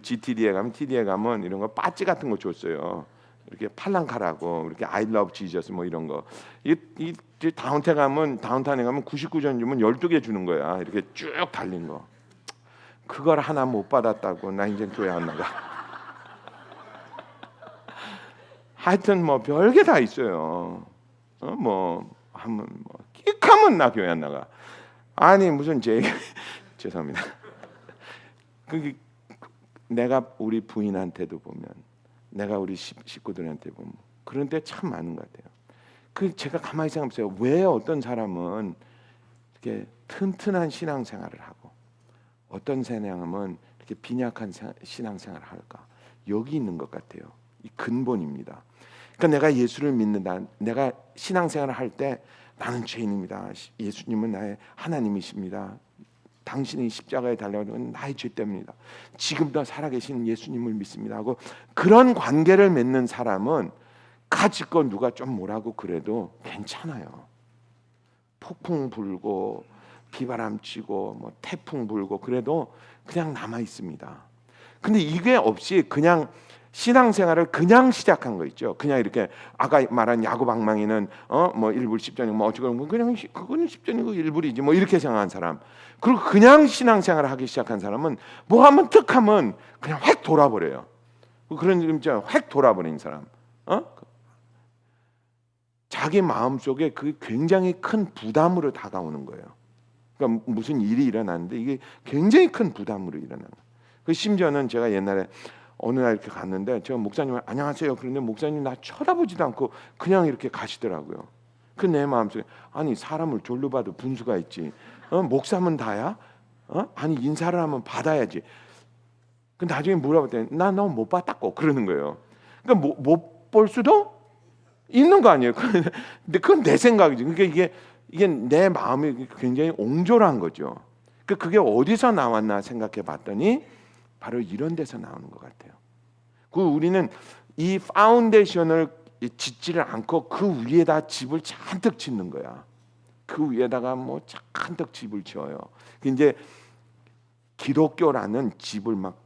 GTD에 가면 TD에 가면 이런 거 빠찌 같은 거 줬어요. 이렇게 팔랑카라고 이렇게 I love Jesus 뭐 이런 거. 이 다운타운에 가면 99전 주면 12개 주는 거야. 이렇게 쭉 달린 거. 그걸 하나 못 받았다고 나 이제 교회 안 나가. 하여튼 뭐 별게 다 있어요. 하면 끽하면 나 교회 안 나가. 아니 무슨 죄송합니다. 그게 내가 우리 부인한테도 보면, 내가 우리 식구들한테 보면 그런 때 참 많은 것 같아요. 제가 가만히 생각해보세요. 왜 어떤 사람은 이렇게 튼튼한 신앙생활을 하고 어떤 사람은 이렇게 빈약한 신앙생활을 할까? 여기 있는 것 같아요. 이 근본입니다. 그러니까 내가 예수를 믿는다. 내가 신앙생활을 할 때 나는 죄인입니다. 예수님은 나의 하나님이십니다. 당신이 십자가에 달려가는 나의 죄 때문이다. 지금도 살아계신 예수님을 믿습니다 하고 그런 관계를 맺는 사람은 가지고 누가 좀 뭐라고 그래도 괜찮아요. 폭풍 불고 비바람 치고 뭐 태풍 불고 그래도 그냥 남아 있습니다. 근데 이게 없이 그냥 신앙생활을 그냥 시작한 거 있죠. 그냥 이렇게 아까 말한 야구 방망이는 뭐 1불 10전이고 뭐 어쩌고 그냥 그거는 10전이고 1불이지 뭐 이렇게 생각한 사람. 그리고 그냥 신앙생활을 하기 시작한 사람은 뭐 하면 득 하면 그냥 획 돌아버려요. 그런 진짜 획 돌아버린 사람. 자기 마음속에 그 굉장히 큰 부담으로 다가오는 거예요. 그러니까 무슨 일이 일어났는데 이게 굉장히 큰 부담으로 일어나는 거예요. 심지어는 제가 옛날에 어느 날 이렇게 갔는데 제가 목사님을 안녕하세요. 그런데 목사님 나 쳐다보지도 않고 그냥 이렇게 가시더라고요. 그 내 마음속에 아니 사람을 졸로 봐도 분수가 있지. 목사면 다야? 아니 인사를 하면 받아야지. 그 나중에 물어봤더니 나 너 못 봤다고 그러는 거예요. 그러니까 못 볼 수도 있는 거 아니에요. 근데 그건 내 생각이지. 그러니까 이게 내 마음이 굉장히 옹졸한 거죠. 그게 어디서 나왔나 생각해 봤더니 바로 이런 데서 나오는 것 같아요. 우리는 이 파운데이션을 짓지를 않고 그 위에다 집을 잔뜩 짓는 거야. 그 위에다가 뭐 잔뜩 집을 지어요. 이제 기독교라는 집을 막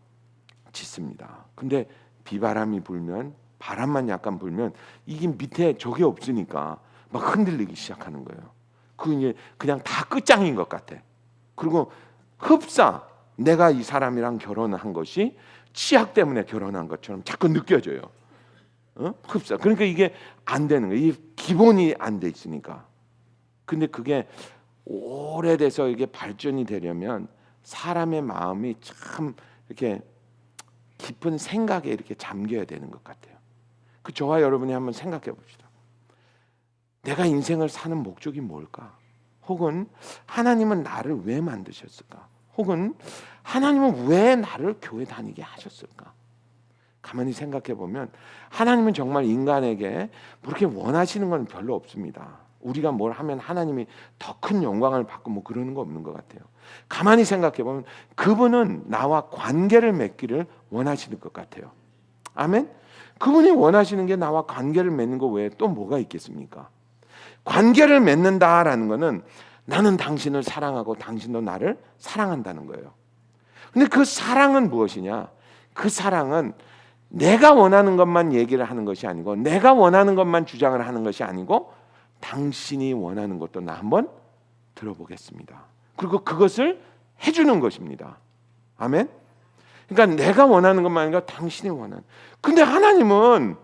짓습니다. 근데 비바람이 불면 바람만 약간 불면 이게 밑에 저게 없으니까 막 흔들리기 시작하는 거예요. 그 이제 그냥 다 끝장인 것 같아. 그리고 흡사 내가 이 사람이랑 결혼한 것이 치약 때문에 결혼한 것처럼 자꾸 느껴져요. 흡사. 그러니까 이게 안 되는 거예요. 이 기본이 안 돼 있으니까. 근데 그게 오래돼서 이게 발전이 되려면 사람의 마음이 참 이렇게 깊은 생각에 이렇게 잠겨야 되는 것 같아요. 그 저와 여러분이 한번 생각해 봅시다. 내가 인생을 사는 목적이 뭘까? 혹은 하나님은 나를 왜 만드셨을까? 혹은 하나님은 왜 나를 교회 다니게 하셨을까? 가만히 생각해 보면 하나님은 정말 인간에게 그렇게 원하시는 건 별로 없습니다. 우리가 뭘 하면 하나님이 더 큰 영광을 받고 뭐 그러는 거 없는 것 같아요. 가만히 생각해 보면 그분은 나와 관계를 맺기를 원하시는 것 같아요. 아멘. 그분이 원하시는 게 나와 관계를 맺는 거 외에 또 뭐가 있겠습니까? 관계를 맺는다라는 거는 나는 당신을 사랑하고 당신도 나를 사랑한다는 거예요. 근데 그 사랑은 무엇이냐? 그 사랑은 내가 원하는 것만 얘기를 하는 것이 아니고 내가 원하는 것만 주장을 하는 것이 아니고 당신이 원하는 것도 나 한번 들어보겠습니다. 그리고 그것을 해주는 것입니다. 아멘. 그러니까 내가 원하는 것만 아니라 당신이 원하는. 근데 하나님은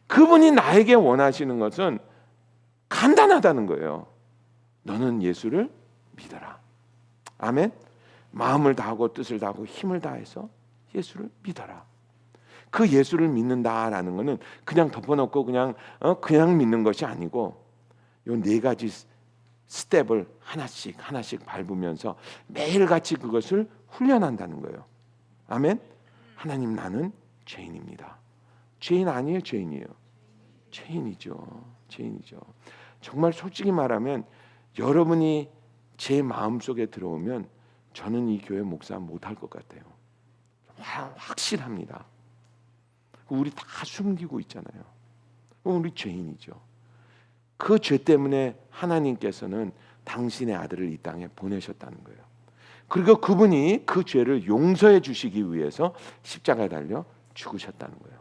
그분이 나에게 원하시는 것은 간단하다는 거예요. 너는 예수를 믿어라. 아멘. 마음을 다하고 뜻을 다하고 힘을 다해서 예수를 믿어라. 그 예수를 믿는다라는 것은 그냥 덮어놓고 그냥 믿는 것이 아니고 요 네 가지 스텝을 하나씩 밟으면서 매일같이 그것을 훈련한다는 거예요. 아멘. 하나님 나는 죄인입니다. 죄인 아니에요, 죄인이에요. 죄인이죠. 정말 솔직히 말하면 여러분이 제 마음속에 들어오면 저는 이 교회 목사 못할 것 같아요. 확실합니다. 우리 다 숨기고 있잖아요. 우리 죄인이죠. 그 죄 때문에 하나님께서는 당신의 아들을 이 땅에 보내셨다는 거예요. 그리고 그분이 그 죄를 용서해 주시기 위해서 십자가에 달려 죽으셨다는 거예요.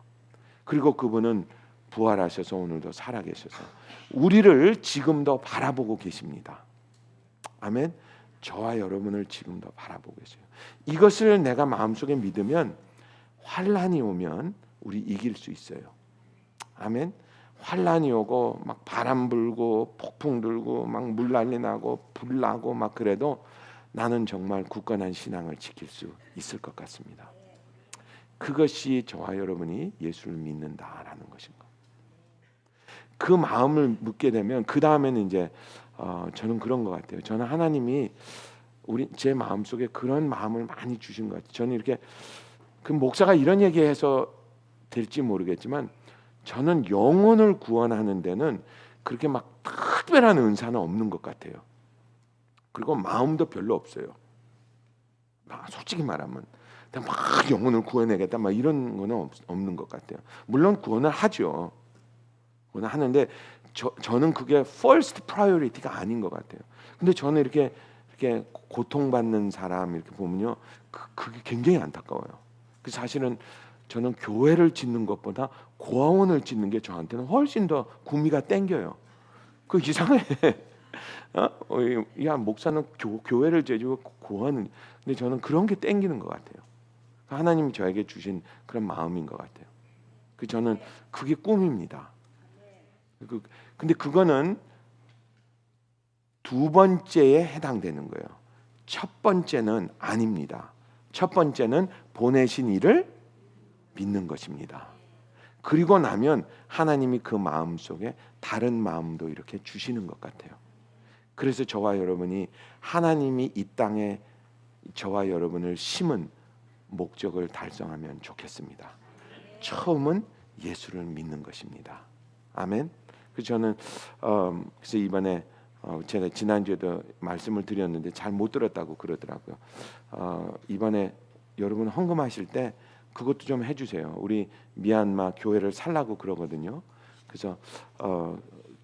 그리고 그분은 부활하셔서 오늘도 살아계셔서 우리를 지금도 바라보고 계십니다. 아멘. 저와 여러분을 지금도 바라보고 계세요. 이것을 내가 마음속에 믿으면 환난이 오면 우리 이길 수 있어요. 아멘. 환난이 오고 막 바람 불고 폭풍 들고 막 물난리 나고 불 나고 막 그래도 나는 정말 굳건한 신앙을 지킬 수 있을 것 같습니다. 그것이 저와 여러분이 예수를 믿는다라는 것인가. 그 마음을 묻게 되면 그 다음에는 이제 저는 그런 것 같아요. 저는 하나님이 제 마음 속에 그런 마음을 많이 주신 것 같아요. 저는 이렇게 그 목사가 이런 얘기해서 될지 모르겠지만 저는 영혼을 구원하는 데는 그렇게 막 특별한 은사는 없는 것 같아요. 그리고 마음도 별로 없어요. 솔직히 말하면 막 영혼을 구해내겠다 막 이런 거는 없는 것 같아요. 물론 구원을 하죠. 구원을 하는데 저는 그게 first priority가 아닌 것 같아요. 근데 저는 이렇게 고통받는 사람 이렇게 보면요, 그게 굉장히 안타까워요. 그 사실은 저는 교회를 짓는 것보다 고아원을 짓는 게 저한테는 훨씬 더 구미가 땡겨요. 그 이상해. 야 목사는 교회를 지고 고아원을. 근데 저는 그런 게 땡기는 것 같아요. 하나님이 저에게 주신 그런 마음인 것 같아요. 저는 그게 꿈입니다. 근데 그거는 두 번째에 해당되는 거예요. 첫 번째는 아닙니다. 첫 번째는 보내신 이를 믿는 것입니다. 그리고 나면 하나님이 그 마음 속에 다른 마음도 이렇게 주시는 것 같아요. 그래서 저와 여러분이 하나님이 이 땅에 저와 여러분을 심은 목적을 달성하면 좋겠습니다. 처음은 예수를 믿는 것입니다. 아멘. 그래서 저는 그래서 이번에 제가 지난주에도 말씀을 드렸는데 잘 못 들었다고 그러더라고요. 이번에 여러분 헌금하실 때 그것도 좀 해주세요. 우리 미얀마 교회를 살라고 그러거든요. 그래서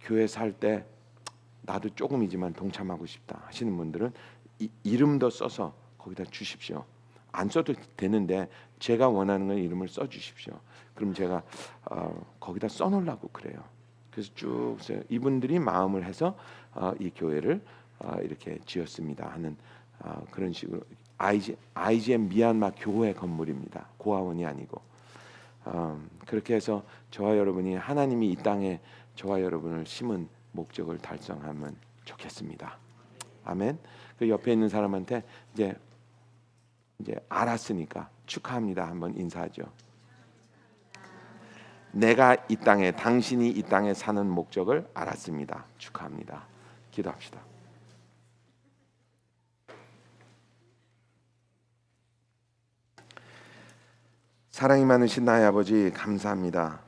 교회 살 때 나도 조금이지만 동참하고 싶다 하시는 분들은 이름도 써서 거기다 주십시오. 안 써도 되는데 제가 원하는 건 이름을 써주십시오. 그럼 제가 거기다 써놓으려고 그래요. 그래서 쭉 써요. 이분들이 마음을 해서 이 교회를 이렇게 지었습니다 하는 그런 식으로 IGM 미얀마 교회 건물입니다. 고아원이 아니고. 그렇게 해서 저와 여러분이 하나님이 이 땅에 저와 여러분을 심은 목적을 달성하면 좋겠습니다. 아멘. 그 옆에 있는 사람한테 이제 알았으니까 축하합니다 한번 인사하죠. 내가 이 땅에, 당신이 이 땅에 사는 목적을 알았습니다. 축하합니다. 기도합시다. 사랑이 많으신 나의 아버지, 감사합니다.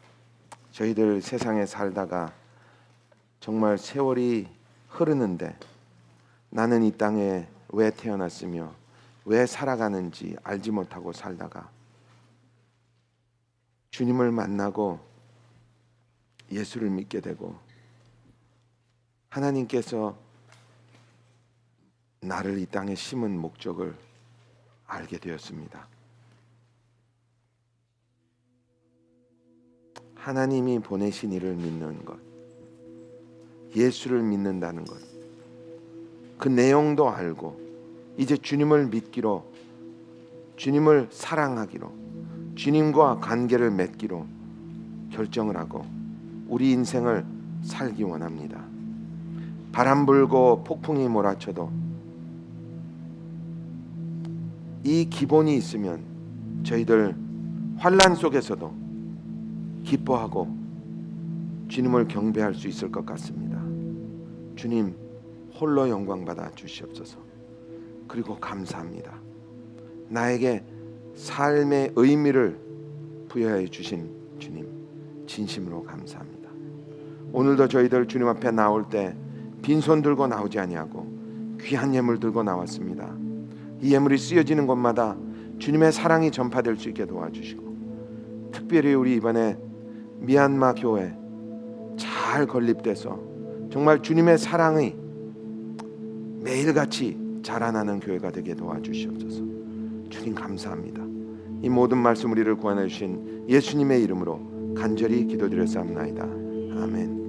저희들 세상에 살다가 정말 세월이 흐르는데 나는 이 땅에 왜 태어났으며 왜 살아가는지 알지 못하고 살다가 주님을 만나고 예수를 믿게 되고 하나님께서 나를 이 땅에 심은 목적을 알게 되었습니다. 하나님이 보내신 이를 믿는 것, 예수를 믿는다는 것, 그 내용도 알고 이제 주님을 믿기로, 주님을 사랑하기로, 주님과 관계를 맺기로 결정을 하고 우리 인생을 살기 원합니다. 바람 불고 폭풍이 몰아쳐도 이 기본이 있으면 저희들 환난 속에서도 기뻐하고 주님을 경배할 수 있을 것 같습니다. 주님 홀로 영광 받아 주시옵소서. 그리고 감사합니다. 나에게 삶의 의미를 부여해 주신 주님 진심으로 감사합니다. 오늘도 저희들 주님 앞에 나올 때 빈손 들고 나오지 아니하고 귀한 예물 들고 나왔습니다. 이 예물이 쓰여지는 곳마다 주님의 사랑이 전파될 수 있게 도와주시고 특별히 우리 이번에 미얀마 교회 잘 건립돼서 정말 주님의 사랑이 매일같이 자라나는 교회가 되게 도와주시옵소서. 주님 감사합니다. 이 모든 말씀 우리를 구원해 주신 예수님의 이름으로 간절히 기도드렸사옵나이다. 아멘.